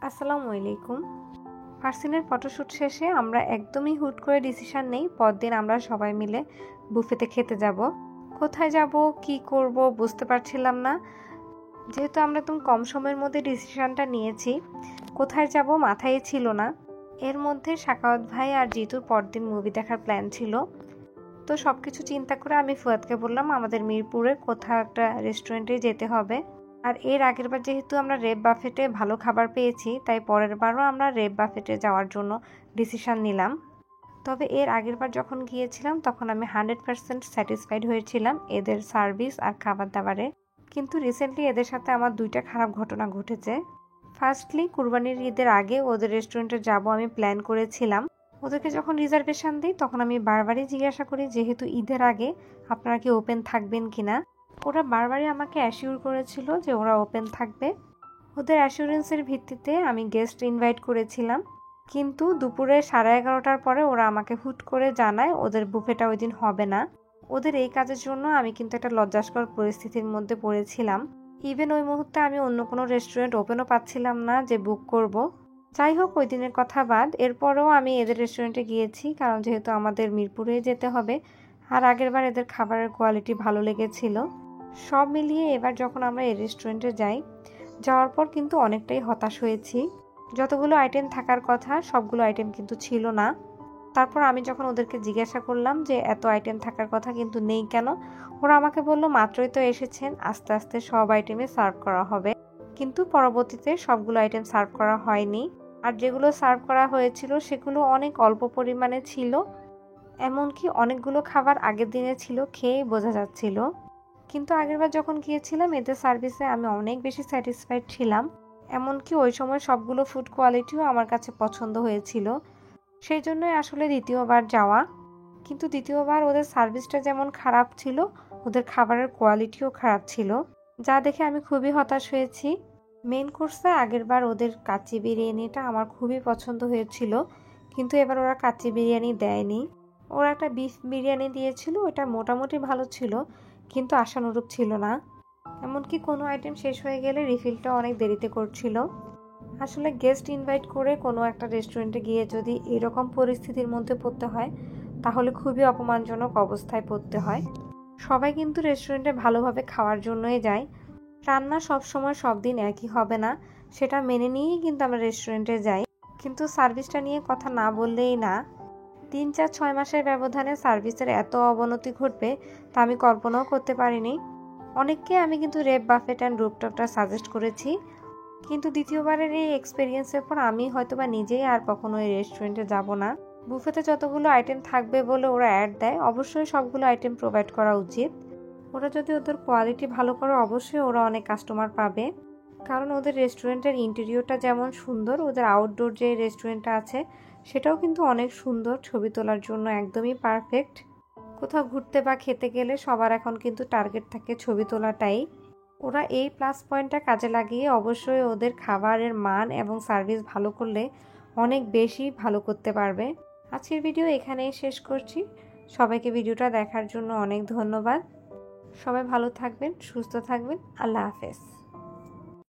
আসসালামু আলাইকুম। ফারসিনের ফটোশ্যুট শেষে আমরা একদমই হুট করে ডিসিশন নেই পরদিন আমরা সবাই মিলে বুফেতে খেতে যাব। কোথায় যাব, কি করব বুঝতে পারছিলাম না। যেহেতু আমরা একদম কম সময়ের মধ্যে ডিসিশনটা নিয়েছি, কোথায় যাব মাথায় ছিল না। এর মধ্যে সাখাওয়াত ভাই আর জিতুর পরদিন মুভি দেখার প্ল্যান ছিল। তো সব কিছু চিন্তা করে আমি ফুয়াদকে বললাম আমাদের মিরপুরে কোথাও একটা রেস্টুরেন্টে যেতে হবে। আর এর আগের বার যেহেতু আমরা রেব বাফেটে ভালো খাবার পেয়েছি, তাই পরের বারও আমরা রেব বাফেটে যাওয়ার জন্য ডিসিশন নিলাম। তবে এর আগের বার যখন গিয়েছিলাম তখন আমি 100% স্যাটিসফাইড হয়েছিলাম এদের সার্ভিস আর খাবার দাবারে। কিন্তু রিসেন্টলি এদের সাথে আমার দুইটা খারাপ ঘটনা ঘটেছে। ফার্স্টলি, কুরবানির ঈদের আগে ওদের রেস্টুরেন্টে যাব আমি প্ল্যান করেছিলাম। ওদেরকে যখন রিজার্ভেশন দিই তখন আমি বারবারই জিজ্ঞাসা করি যেহেতু ঈদের আগে আপনারা কি ওপেন থাকবেন কিনা। ওরা বারবারই আমাকে অ্যাসিওর করেছিল যে ওরা ওপেন থাকবে। ওদের অ্যাসিওরেন্সের ভিত্তিতে আমি গেস্ট ইনভাইট করেছিলাম, কিন্তু দুপুরে 11:30টার পরে ওরা আমাকে হুট করে জানায় ওদের বুফেটা ওই দিন হবে না। ওদের এই কাজের জন্য আমি কিন্তু একটা লজ্জাস্কর পরিস্থিতির মধ্যে পড়েছিলাম। ইভেন ওই মুহূর্তে আমি অন্য কোনো রেস্টুরেন্ট ওপেনও পাচ্ছিলাম না যে বুক করব। যাই হোক, ওই দিনের কথা বাদ, এরপরও আমি এদের রেস্টুরেন্টে গিয়েছি কারণ যেহেতু আমাদের মিরপুরে যেতে হবে। আর আগেরবার এদের খাবারের কোয়ালিটি ভালো লেগেছিল। সব মিলিয়ে এবার যখন আমরা এই রেস্টুরেন্টে যাওয়ার পর কিন্তু অনেকটাই হতাশ হয়েছি। যতগুলো আইটেম থাকার কথা সবগুলো আইটেম কিন্তু ছিল না। তারপর আমি যখন ওদেরকে জিজ্ঞাসা করলাম যে এত আইটেম থাকার কথা কিন্তু নেই কেন, ওরা আমাকে বললো মাত্রই তো এসেছেন, আস্তে আস্তে সব আইটেমে সার্ভ করা হবে। কিন্তু পরবর্তীতে সবগুলো আইটেম সার্ভ করা হয়নি। আর যেগুলো সার্ভ করা হয়েছিল সেগুলো অনেক অল্প পরিমাণে ছিল। এমনকি অনেকগুলো খাবার আগের দিনে ছিল, খেয়েই বোঝা যাচ্ছিল। কিন্তু আগেরবার যখন গিয়েছিলাম এদের সার্ভিসে আমি অনেক বেশি স্যাটিসফাইড ছিলাম। এমনকি ওই সময় সবগুলো ফুড কোয়ালিটিও আমার কাছে পছন্দ হয়েছিল। সেই জন্যই আসলে দ্বিতীয়বার যাওয়া। কিন্তু দ্বিতীয়বার ওদের সার্ভিসটা যেমন খারাপ ছিল, ওদের খাবারের কোয়ালিটিও খারাপ ছিল, যা দেখে আমি খুবই হতাশ হয়েছি। মেন কোর্সে আগেরবার ওদের কাচ্চি বিরিয়ানিটা আমার খুবই পছন্দ হয়েছিল, কিন্তু এবার ওরা কাচ্চি বিরিয়ানি দেয়নি। ওরা একটা বিফ বিরিয়ানি দিয়েছিল, ওটা মোটামুটি ভালো ছিল কিন্তু আশানুরূপ ছিল না। এমনকি কোনো আইটেম শেষ হয়ে গেলে রিফিলটা অনেক দেরিতে করছিল। আসলে গেস্ট ইনভাইট করে কোনো একটা রেস্টুরেন্টে গিয়ে যদি এরকম পরিস্থিতির মধ্যে পড়তে হয় তাহলে খুবই অপমানজনক অবস্থায় পড়তে হয়। সবাই কিন্তু রেস্টুরেন্টে ভালোভাবে খাওয়ার জন্যই যায়। রান্না সবসময় সব দিন একই হবে না, সেটা মেনে নিয়েই কিন্তু আমরা রেস্টুরেন্টে যাই। কিন্তু সার্ভিসটা নিয়ে কথা না বললেই না। 3-4-6 মাসের ব্যবধানে সার্ভিসের এত অবনতি ঘটবে তা আমি কল্পনাও করতে পারিনি। অনেককে আমি কিন্তু রেব বাফেট অ্যান্ড রুফটপটা সাজেস্ট করেছি, কিন্তু দ্বিতীয়বারের এই এক্সপিরিয়েন্সের পর আমি হয়তোবা নিজেই আর কখনো এই রেস্টুরেন্টে যাব না। বুফেতে যতগুলো আইটেম থাকবে বলে ওরা অ্যাড দেয়, অবশ্যই সবগুলো আইটেম প্রোভাইড করা উচিত। ওরা যদি ওদের কোয়ালিটি ভালো করে অবশ্যই ওরা অনেক কাস্টমার পাবে। কারণ ওদের রেস্টুরেন্টের ইন্টেরিয়রটা যেমন সুন্দর, ওদের আউটডোর যে রেস্টুরেন্টটা আছে সেটাও কিন্তু অনেক সুন্দর, ছবি তোলার জন্য একদমই পারফেক্ট। কোথাও ঘুরতে বা খেতে গেলে সবার এখন কিন্তু টার্গেট থাকে ছবি তোলাটাই। ওরা এই প্লাস পয়েন্টটা কাজে লাগিয়ে অবশ্যই ওদের খাবারের মান এবং সার্ভিস ভালো করলে অনেক বেশি ভালো করতে পারবে। আজকের ভিডিও এখানেই শেষ করছি। সবাইকে ভিডিওটা দেখার জন্য অনেক ধন্যবাদ। সবাই ভালো থাকবেন, সুস্থ থাকবেন। আল্লাহ হাফেজ।